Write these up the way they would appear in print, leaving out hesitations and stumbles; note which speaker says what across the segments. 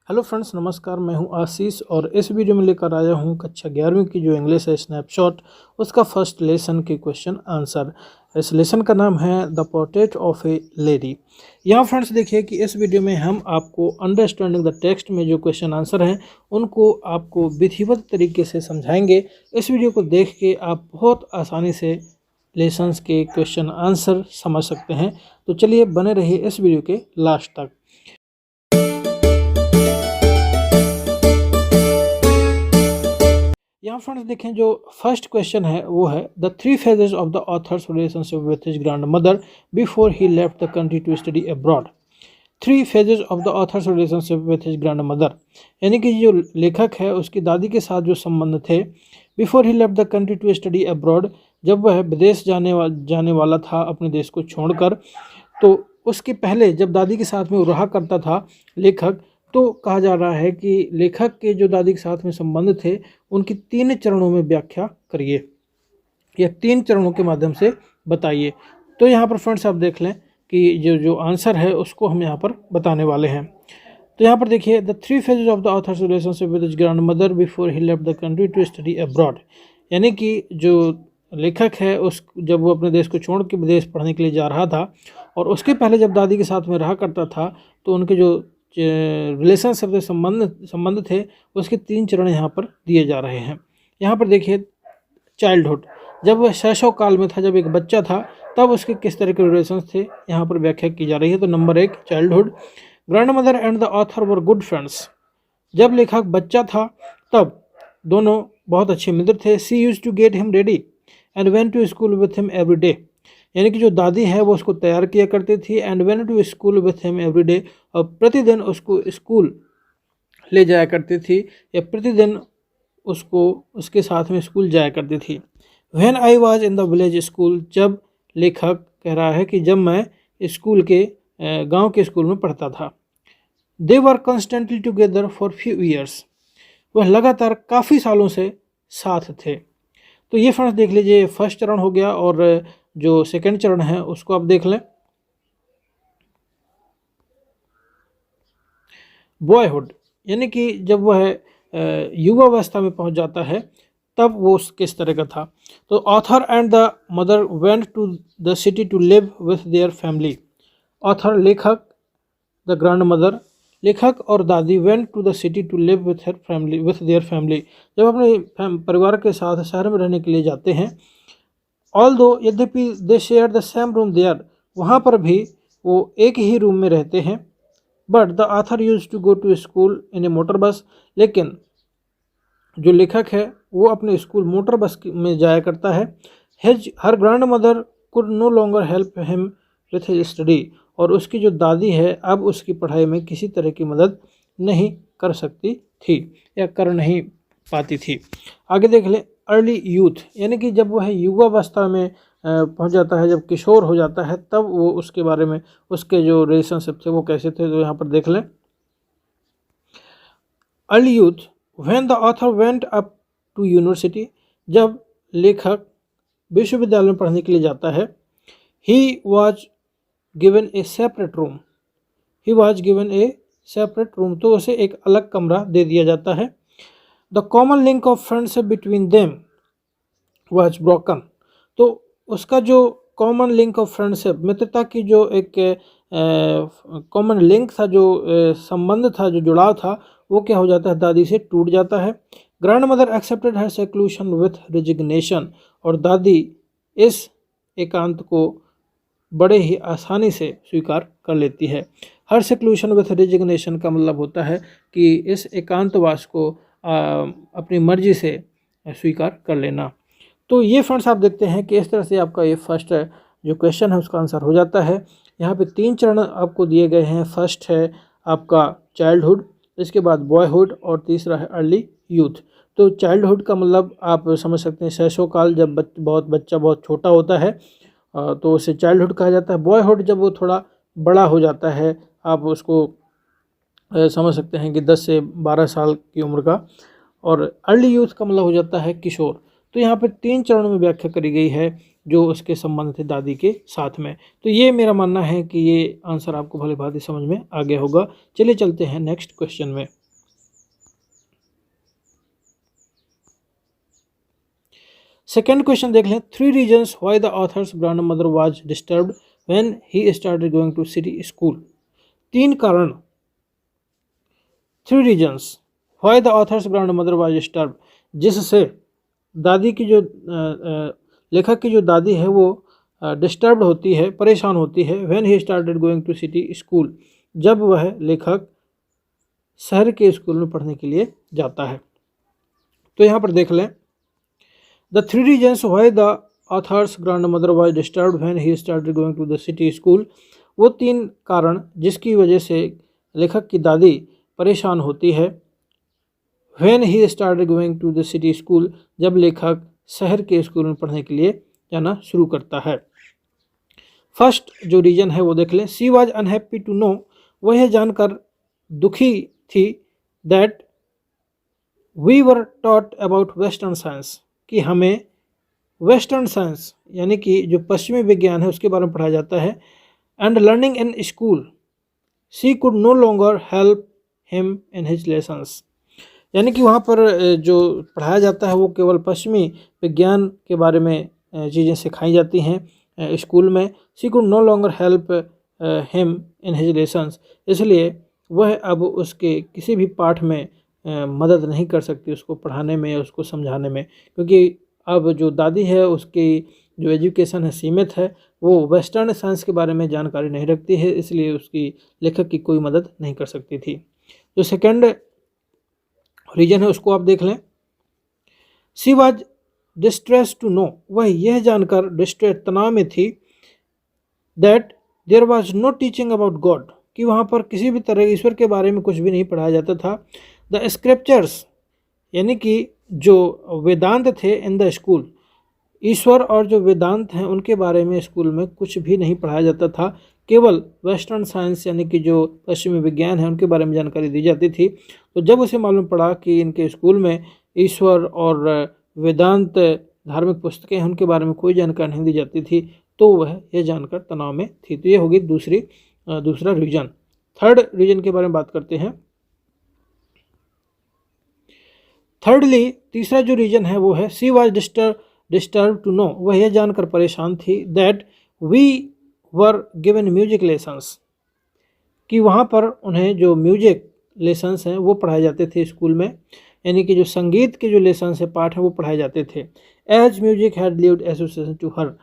Speaker 1: Hello friends, नमस्कार। मैं हूं आशीष और इस वीडियो में लेकर आया हूं कक्षा 11वीं की जो इंग्लिश है स्नैपशॉट, उसका फर्स्ट लेसन के क्वेश्चन आंसर। इस लेसन का नाम है the portrait of A lady. यहाँ फ्रेंड्स देखिए कि इस वीडियो में हम आपको अंडरस्टैंडिंग द टेक्स्ट में जो क्वेश्चन आंसर हैं उनको आपको विधिवत तरीके से समझाएंगे। इस वीडियो को देख के आप बहुत आसानी से लेसन्स के क्वेश्चन आंसर समझ सकते हैं। तो चलिए बने रहिए इस वीडियो के लास्ट तक। यहाँ फ्रेंड्स देखें, जो फर्स्ट क्वेश्चन है वो है the 3 phases of the author's relationship with his grandmother before he left the country to study abroad. 3 phases of the author's relationship with his grandmother, यानी कि जो लेखक है उसकी दादी के साथ जो संबंध थे before he left the country to study abroad, जब वह विदेश जाने वाला था अपने देश को छोड़कर, तो उसके पहले जब दादी के साथ में वो रहा करता था लेखक, तो कहा जा रहा है कि लेखक के जो दादी के साथ में संबंध थे उनकी 3 चरणों में व्याख्या करिए या 3 चरणों के माध्यम से बताइए। तो यहाँ पर फ्रेंड्स आप देख लें कि जो आंसर है उसको हम यहाँ पर बताने वाले हैं। तो यहाँ पर देखिए the 3 phases of the author's relationship with his grandmother before he left the country to study abroad, यानी कि जो लेखक है उस जब वो अपने देश को छोड़ के विदेश पढ़ने के लिए जा रहा था और उसके पहले जब दादी के साथ में रहा करता था, तो उनके जो रिलेशनशिप से संबंध थे उसके 3 चरण यहाँ पर दिए जा रहे हैं। यहाँ पर देखिए चाइल्डहुड, जब वह शैशव काल में था, जब एक बच्चा था, तब उसके किस तरह के रिलेशंस थे यहाँ पर व्याख्या की जा रही है। तो number 1 childhood, grand mother and the author were good friends, जब लेखक बच्चा था तब दोनों बहुत अच्छे मित्र थे। She used to get him ready and went to school with him every day, यानी कि जो दादी है वो उसको तैयार किया करती थी। And went to school with him every day, और प्रतिदिन उसको स्कूल ले जाया करती थी या प्रतिदिन उसको उसके साथ में स्कूल जाया करती थी। When I was in the village school, जब लेखक कह रहा है कि जब मैं स्कूल के गांव के स्कूल में पढ़ता था। They were constantly together for few years, वह लगातार काफ़ी सालों से साथ थे। तो ये फ्रेंड्स देख लीजिए फर्स्ट चरण हो गया, और जो सेकंड चरण है उसको आप देख लें। बॉयहुड, यानी कि जब वह युवावस्था में पहुंच जाता है तब वो किस तरह का था। तो author and the mother went to the city to live with their family. Author लेखक, द ग्रैंड मदर लेखक और दादी went to the city to live with her family with their family, जब अपने परिवार के साथ शहर में रहने के लिए जाते हैं। ऑल दो, यद्यपि they share the same room there, वहाँ पर भी वो एक ही रूम में रहते हैं। But the author use to go to school in a motor bus, लेकिन जो लेखक है वो अपने स्कूल मोटर बस में जाया करता है। His her grandmother could no longer help him with his study, और उसकी जो दादी है अब उसकी पढ़ाई में किसी तरह की मदद नहीं कर सकती थी या कर नहीं पाती थी। आगे देख ले अर्ली यूथ, यानी कि जब वह युवावस्था में पहुंच जाता है, जब किशोर हो जाता है, तब वो उसके बारे में उसके जो रिलेशनशिप थे वो कैसे थे। तो यहाँ पर देख लें early youth, when the author went up to university, जब लेखक विश्वविद्यालय में पढ़ने के लिए जाता है। He was given a separate room, he was given a separate room, तो उसे एक अलग कमरा दे दिया जाता है। The common link of friendship between them was broken, तो उसका जो कॉमन लिंक ऑफ फ्रेंडशिप, मित्रता की जो एक कॉमन लिंक था, जो संबंध था, जो जुड़ाव था, वो क्या हो जाता है, दादी से टूट जाता है। Grandmother accepted her seclusion with resignation, और दादी इस एकांत को बड़े ही आसानी से स्वीकार कर लेती है। हर सेक्लूशन विथ रिजिग्नेशन का मतलब होता है कि इस एकांतवास को अपनी मर्जी से स्वीकार कर लेना। तो ये फ्रेंड्स आप देखते हैं कि इस तरह से आपका ये फर्स्ट जो क्वेश्चन है उसका आंसर हो जाता है। यहाँ पे 3 चरण आपको दिए गए हैं। फर्स्ट है आपका चाइल्डहुड, इसके बाद बॉयहुड, और तीसरा है अर्ली यूथ। तो चाइल्डहुड का मतलब आप समझ सकते हैं शैशव काल, जब बच्चा बहुत छोटा होता है तो उसे चाइल्डहुड कहा जाता है। बॉयहुड जब वो थोड़ा बड़ा हो जाता है, आप उसको समझ सकते हैं कि 10 से 12 साल की उम्र का। और अर्ली यूथ का मतलब हो जाता है किशोर। तो यहाँ पर 3 चरणों में व्याख्या करी गई है जो उसके संबंध थे दादी के साथ में। तो ये मेरा मानना है कि ये आंसर आपको भली भांति समझ में आ गया होगा। चलिए चलते हैं नेक्स्ट क्वेश्चन में। सेकेंड क्वेश्चन देख लें। 3 reasons why the author's grandmother was disturbed when he started going to city school. 3 कारण, 3 reasons why the author's grandmother was disturbed, जिससे दादी की जो लेखक की जो दादी है वो डिस्टर्ब्ड होती है, परेशान होती है। When he started going to city school, जब वह लेखक शहर के स्कूल में पढ़ने के लिए जाता है। तो यहाँ पर देख लें, the 3 reasons why the author's grandmother was disturbed when he started going to the city school, वो 3 कारण जिसकी वजह से लेखक की दादी परेशान होती है। When he started going to the city school, जब लेखक शहर के स्कूल में पढ़ने के लिए जाना शुरू करता है। फर्स्ट जो रीजन है वो देख लें। She was unhappy to know, वह यह जानकर दुखी थी, that we were taught about western science, कि हमें वेस्टर्न साइंस यानी कि जो पश्चिमी विज्ञान है उसके बारे में पढ़ाया जाता है। And learning in school she could no longer help him in his lessons, यानी कि वहाँ पर जो पढ़ाया जाता है वो केवल पश्चिमी विज्ञान के बारे में चीज़ें सिखाई जाती हैं स्कूल में। She could no longer help him in his lessons, इसलिए वह अब उसके किसी भी पाठ में मदद नहीं कर सकती उसको पढ़ाने में या उसको समझाने में, क्योंकि अब जो दादी है उसकी जो एजुकेशन है सीमित है, वो वेस्टर्न साइंस के बारे में जानकारी नहीं रखती है, इसलिए उसकी लेखक की कोई मदद नहीं कर सकती थी। जो सेकंड रीजन है उसको आप देख लें। She was distress to know, वह यह जानकर डिस्ट्रेस तनाव में थी, that there was no teaching about God, कि वहाँ पर किसी भी तरह ईश्वर के बारे में कुछ भी नहीं पढ़ाया जाता था। द स्क्रिप्चर्स, यानी कि जो वेदांत थे इन द स्कूल, ईश्वर और जो वेदांत हैं उनके बारे में स्कूल में कुछ भी नहीं पढ़ाया जाता था, केवल वेस्टर्न साइंस यानी कि जो पश्चिमी विज्ञान है उनके बारे में जानकारी दी जाती थी। तो जब उसे मालूम पड़ा कि इनके स्कूल में ईश्वर और वेदांत धार्मिक पुस्तकें हैं उनके बारे में कोई जानकारी नहीं दी जाती थी, तो वह यह जानकर तनाव में थी। तो ये होगी दूसरा रीजन। थर्ड रीजन के बारे में बात करते हैं। थर्डली, तीसरा जो रीजन है वो है she was disturb to know, वह यह जानकर परेशान थी, that we were given music lessons, कि वहाँ पर उन्हें जो म्यूजिक लेसन्स हैं वो पढ़ाए जाते थे स्कूल में, यानी कि जो संगीत के जो लेसन्स है पाठ हैं वो पढ़ाए जाते थे। As music had lived association to her,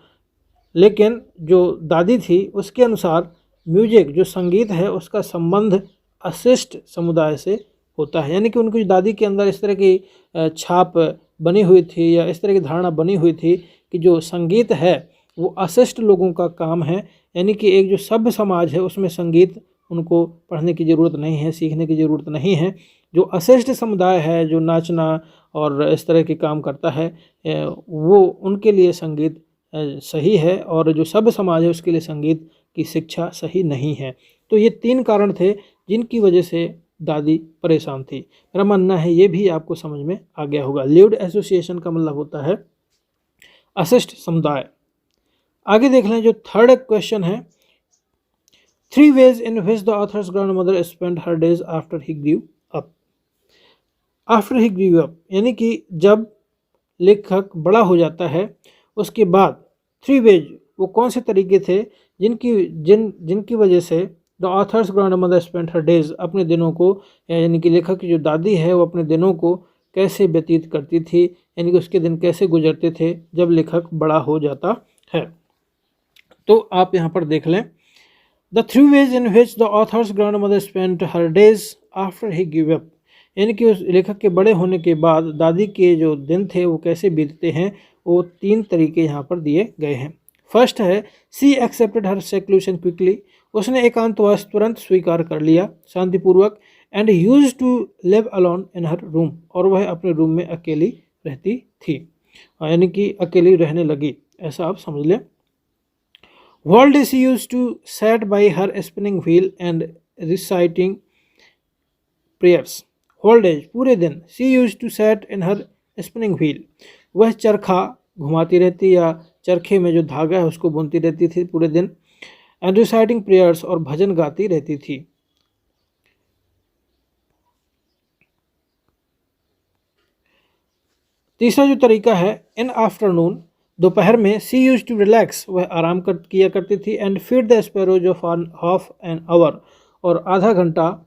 Speaker 1: लेकिन जो दादी थी उसके अनुसार म्यूजिक जो संगीत है उसका संबंध अशिष्ट समुदाय से होता है, यानी कि उनकी दादी के अंदर इस तरह की छाप बनी हुई थी या इस तरह की धारणा बनी हुई थी कि जो संगीत है वो अशिष्ट लोगों का काम है, यानी कि एक जो सभ्य समाज है उसमें संगीत उनको पढ़ने की ज़रूरत नहीं है, सीखने की ज़रूरत नहीं है। जो अशिष्ट समुदाय है जो नाचना और इस तरह के काम करता है वो उनके लिए संगीत सही है, और जो सभ्य समाज है उसके लिए संगीत की शिक्षा सही नहीं है। तो ये 3 कारण थे जिनकी वजह से दादी परेशान थी। मेरा मानना है ये भी आपको समझ में आ गया होगा। लिव्ड एसोसिएशन का मतलब होता है अशिष्ट समुदाय। आगे देख लें जो थर्ड क्वेश्चन है। 3 ways in which the author's grandmother spent her days after he grew up। After he grew up यानी कि जब लेखक बड़ा हो जाता है उसके बाद 3 ways, वो कौन से तरीके थे जिनकी वजह से the author's grand mother spent her days, अपने दिनों को, यानी कि लेखक की जो दादी है वो अपने दिनों को कैसे व्यतीत करती थी, यानी कि उसके दिन कैसे गुजरते थे जब लेखक बड़ा हो जाता है। तो आप यहाँ पर देख लें, the 3 ways in which the author's grandmother spent her days after he gave up, यानी कि उस लेखक के बड़े होने के बाद दादी के जो दिन थे वो कैसे बीतते हैं, वो 3 तरीके यहाँ पर दिए गए हैं। फर्स्ट है she accepted her seclusion quickly, उसने एकांतवास तुरंत स्वीकार कर लिया शांतिपूर्वक। And use to live alone in her room, और वह अपने रूम में अकेली रहती थी, यानी कि अकेली रहने लगी, ऐसा आप समझ लें। Whole day she used to sat by her spinning wheel and reciting prayers। Whole day, पूरे दिन, she used to sat in her spinning wheel, वह चरखा घुमाती रहती या चरखे में जो धागा है उसको बुनती रहती थी पूरे दिन। एंड रिसाइटिंग प्रेयर्स, और भजन गाती रहती थी। तीसरा जो तरीका है, इन आफ्टरनून, दोपहर में, सी यूज टू रिलैक्स, वह आराम किया करती थी। And feed the sparrows of half an hour, और आधा घंटा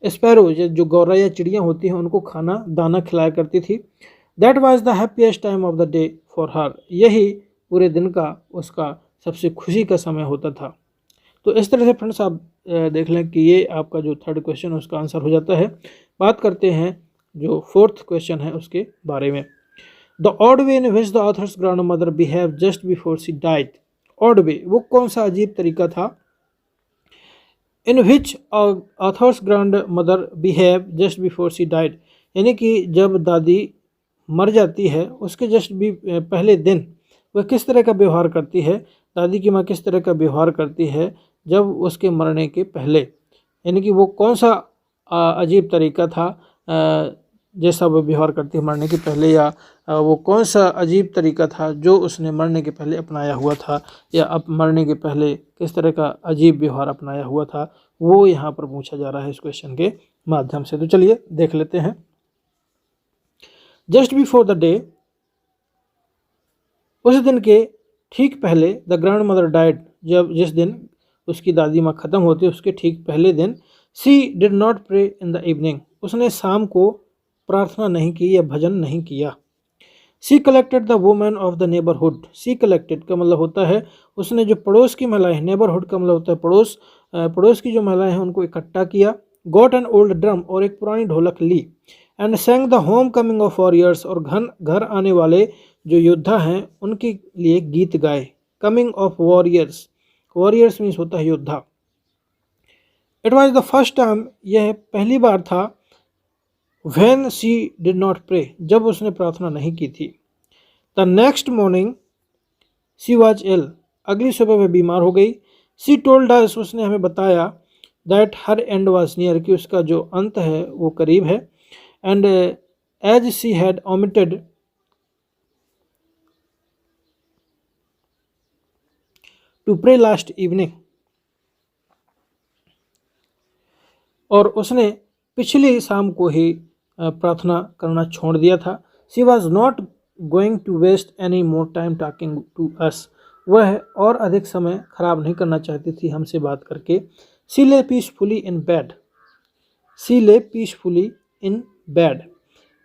Speaker 1: स्पैरो जो गौरा या चिड़ियाँ होती हैं उनको खाना दाना खिलाया करती थी। That was the happiest time of the day for her, यही पूरे दिन का उसका सबसे खुशी का समय होता था। तो इस तरह से फ्रेंड्स आप देख लें कि ये आपका जो थर्ड क्वेश्चन है उसका आंसर हो जाता है। बात करते हैं जो फोर्थ क्वेश्चन है उसके बारे में। The odd way in which the author's grandmother behave just before she died. Odd way, वो कौन सा अजीब तरीका था? In which author's grandmother behave just before she died, यानी कि जब दादी मर जाती है उसके जस्ट भी पहले दिन वह किस तरह का व्यवहार करती है, दादी की माँ किस तरह का व्यवहार करती है जब उसके मरने के पहले, यानी कि वो कौन सा अजीब तरीका था जैसा वो व्यवहार करती है मरने के पहले, या वो कौन सा अजीब तरीका था जो उसने मरने के पहले अपनाया हुआ था, या अब मरने के पहले किस तरह का अजीब व्यवहार अपनाया हुआ था, वो यहाँ पर पूछा जा रहा है इस क्वेश्चन के माध्यम से। तो चलिए देख लेते हैं। जस्ट बिफोर द डे, उस दिन के ठीक पहले, द ग्रैंड मदर डाइड, जब जिस दिन उसकी दादी माँ ख़त्म होती है उसके ठीक पहले दिन, she did not pray in the evening, उसने शाम को प्रार्थना नहीं की या भजन नहीं किया। She collected the women of the neighbourhood, she collected का मतलब होता है उसने जो पड़ोस की महिलाएं, नेबरहुड का मतलब होता है पड़ोस, पड़ोस की जो महिलाएं हैं उनको इकट्ठा किया। गॉट एन ओल्ड ड्रम, और एक पुरानी ढोलक ली। And sang the homecoming of warriors, और घर आने वाले जो योद्धा हैं उनके लिए गीत गाए। Coming of warriors, warriors means होता है योद्धा। It was the first time, यह पहली बार था, when she did not pray, जब उसने प्रार्थना नहीं की थी। The next morning she was ill, अगली सुबह वह बीमार हो गई। शी टोल्ड अस, उसने हमें बताया, that her end was near, कि उसका जो अंत है वो करीब है। And as she had omitted to pray last evening, और उसने पिछली शाम को ही प्रार्थना करना छोड़ दिया था। She was not going to waste any more time talking to us, वह और अधिक समय खराब नहीं करना चाहती थी हमसे बात करके। शी ले पीसफुली इन बेड, शी ले पीसफुली इन बेड,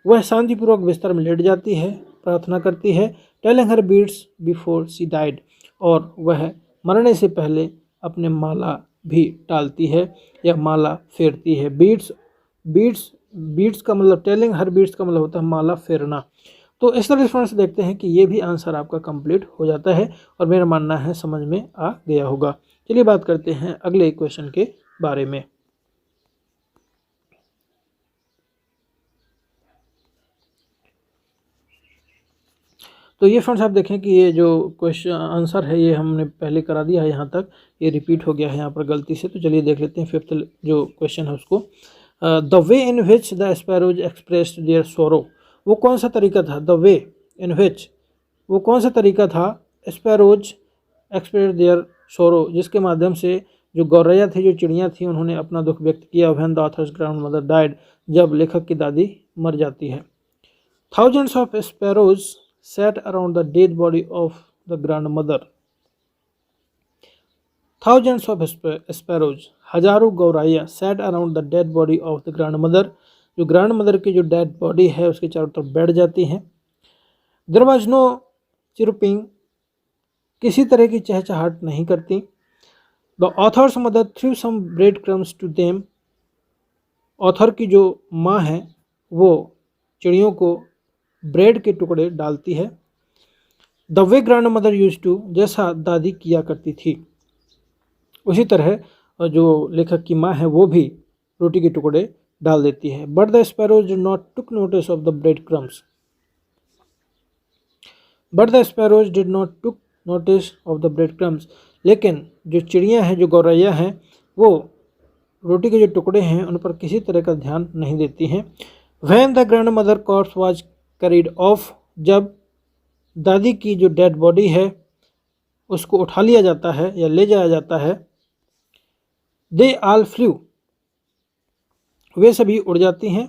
Speaker 1: वह शांतिपूर्वक बिस्तर में लेट जाती है, प्रार्थना करती है। Telling her beads before she died, और वह मरने से पहले अपने माला भी टालती है या माला फेरती है। बीड्स बीड्स बीड्स का मतलब, टेलिंग हर बीड्स का मतलब होता है माला फेरना। तो इस तरह से फ्रेंड्स देखते हैं कि ये भी आंसर आपका कंप्लीट हो जाता है, और मेरा मानना है समझ में आ गया होगा। चलिए बात करते हैं अगले क्वेश्चन के बारे में। तो ये फ्रेंड्स आप देखें कि ये जो क्वेश्चन आंसर है ये हमने पहले करा दिया है, यहाँ तक ये रिपीट हो गया है यहाँ पर गलती से। तो चलिए देख लेते हैं फिफ्थ जो क्वेश्चन है उसको। The way in which the sparrows expressed their sorrow, वो कौन सा तरीका था? द वे इन विच, वो कौन सा तरीका था? स्पैरोज एक्सप्रेस देयर सोरो, जिसके माध्यम से जो गौरैया थी, जो चिड़ियाँ थी, उन्होंने अपना दुख व्यक्त किया। When the author's grand mother died, जब लेखक की दादी मर जाती है। Thousands of sparrows sat around the dead body of the grandmother. Thousands of sparrows, हजारों गौरैया, sat around the dead body of the grandmother, जो ग्रैंडमदर की जो डेड बॉडी है उसके चारों तरफ बैठ जाती हैं। There was no chirping, किसी तरह की चहचहाट नहीं करती। The author's mother threw some bread crumbs to them, author की जो माँ है वो चिड़ियों को ब्रेड के टुकड़े डालती है। The way grandmother use to, जैसा दादी किया करती थी उसी तरह जो लेखक की माँ है वो भी रोटी के टुकड़े डाल देती है। But the sparrows did not took notice of the bread crumbs, but the sparrows did not took notice of the bread crumbs, लेकिन जो चिड़ियाँ हैं, जो गौरैया हैं, वो रोटी के जो टुकड़े हैं उन पर किसी तरह का ध्यान नहीं देती हैं। When the grand mother corps was carried of, जब दादी की जो डेड बॉडी है उसको उठा लिया जाता है या ले जाया जाता है। दे ऑल फ्लू, वे सभी उड़ जाती हैं।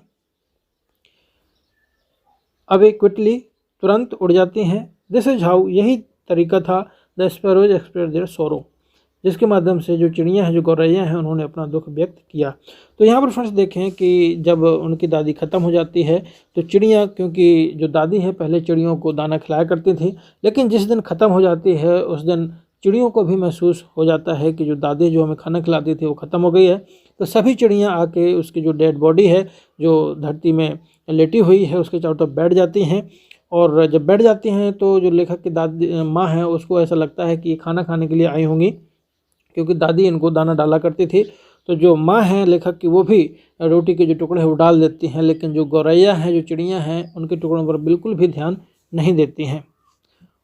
Speaker 1: अवे क्विकली, तुरंत उड़ जाती हैं। दिस इज हाउ, यही तरीका था द स्पैरोज एक्सप्रेस देयर सोरो, जिसके माध्यम से जो चिड़ियाँ हैं, जो गौरैया हैं, उन्होंने अपना दुख व्यक्त किया। तो यहाँ पर फ्रेंड्स देखें कि जब उनकी दादी ख़त्म हो जाती है तो चिड़ियाँ, क्योंकि जो दादी है पहले चिड़ियों को दाना खिलाया करती थी, लेकिन जिस दिन ख़त्म हो जाती है उस दिन चिड़ियों को भी महसूस हो जाता है कि जो दादी जो हमें खाना खिलाती थी वो ख़त्म हो गई है। तो सभी चिड़ियाँ आके उसकी जो डेड बॉडी है जो धरती में लेटी हुई है उसके चारों तरफ बैठ जाती हैं। और जब बैठ जाती हैं तो जो लेखक की दादी माँ है उसको ऐसा लगता है कि ये खाना खाने के लिए आई होंगी, क्योंकि दादी इनको दाना डाला करती थी। तो जो माँ हैं लेखक की वो भी रोटी के जो टुकड़े हैं वो डाल देती हैं, लेकिन जो गौरैया हैं, जो चिड़ियाँ हैं, उनके टुकड़ों पर बिल्कुल भी ध्यान नहीं देती हैं।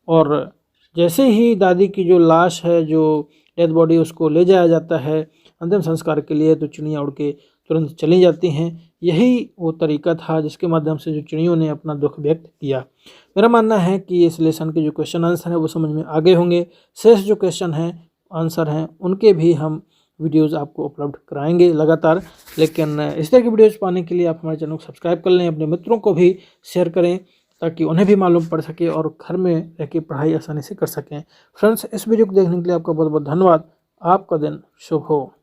Speaker 1: और जैसे ही दादी की जो लाश है, जो डेड बॉडी, उसको ले जाया जाता है अंतिम संस्कार के लिए, तो चिड़ियाँ उड़ के तुरंत चली जाती हैं। यही वो तरीका था जिसके माध्यम से जो चिड़ियों ने अपना दुख व्यक्त किया। मेरा मानना है कि इस लेसन के जो क्वेश्चन आंसर हैं वो समझ में आ गए होंगे। शेष जो क्वेश्चन हैं, आंसर हैं, उनके भी हम वीडियोज़ आपको उपलब्ध कराएंगे लगातार। लेकिन इस तरह की वीडियोज़ पाने के लिए आप हमारे चैनल को सब्सक्राइब कर लें, अपने मित्रों को भी शेयर करें ताकि उन्हें भी मालूम पड़ सके और घर में रह के पढ़ाई आसानी से कर सकें। फ्रेंड्स, इस वीडियो को देखने के लिए आपका बहुत बहुत धन्यवाद। आपका दिन शुभ हो।